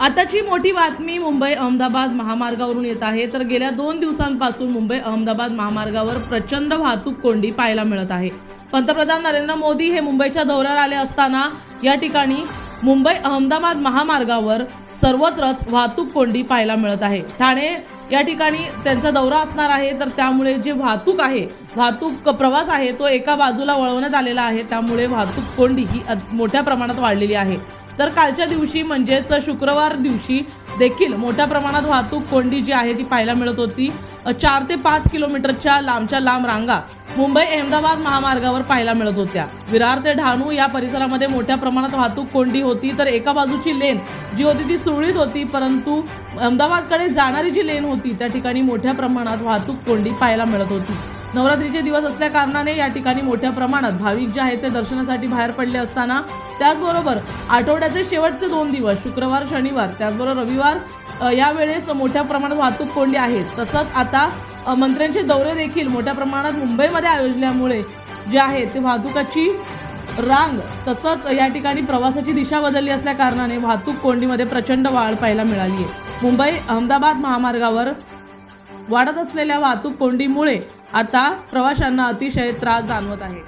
आताची मोठी बातमी मुंबई अहमदाबाद महामार्गावरून येत आहे। तर गेल्या 2 दिवसांपासून मुंबई अहमदाबाद महामार्गावर प्रचंड वाहतूक कोंडी पाहायला मिळत आहे। पंतप्रधान नरेंद्र मोदी हे मुंबईच्या दौऱ्यावर आले असताना या ठिकाणी मुंबई अहमदाबाद महामार्गावर सर्वत्रच वाहतूक कोंडी पाहायला मिळत आहे। ठाणे या ठिकाणी त्यांचा दौरा असणार आहे, तर त्यामुळे जे वाहतूक प्रवास आहे तो एका बाजूला वळवण्यात आलेला आहे। त्यामुळे वाहतूक कोंडी ही मोठ्या प्रमाणात वाढलेली आहे। तर कालच्या दिवशी म्हणजेच शुक्रवार दिवशी देखील मोठ्या प्रमाणात वाहतूक कोंडी जी आहे ती पाहायला मिळत होती। 4 ते 5 किलोमीटरच्या लांबच्या लांब रांगा मुंबई अहमदाबाद महामार्गावर पाहायला मिळत होत्या। विरार ते डहाणू या परिसरामध्ये मोठ्या प्रमाणात वाहतूक कोंडी होती। तर एका बाजूची लेन जी होती ती सुरळीत होती, परंतु अहमदाबादकडे जाणारी जी लेन होती त्या ठिकाणी मोठ्या प्रमाणात वाहतूक कोंडी पाहायला मिळत होती। नवरात्रीचे दिवस असल्या कारणाने या ठिकाणी मोठ्या प्रमाणात भाविक जे आहेत ते दर्शनासाठी बाहेर पडले असताना त्याचबरोबर आठवड्याचे शेवटचे 2 दिवस शुक्रवार शनिवार त्याचबरोबर रविवार यावेळेस मोठ्या प्रमाणात वाहतूक कोंडी आहे। तसंच आता मंत्र्यांचे दौरे देखील मोठ्या प्रमाणात मुंबईमध्ये आयोजल्यामुळे जे आहे ते वाहतुकाची रांग तसंच या ठिकाणी प्रवासाची दिशा बदलली असल्या कारणाने वाहतूक कोंडीमध्ये प्रचंड वाढ पाहायला मिळाली आहे। मुंबई अहमदाबाद महामार्गावर वाढत असलेल्या वाहतूक कोंडीमुळे आता प्रवाशांना अतिशय त्रास जाणवत आहे।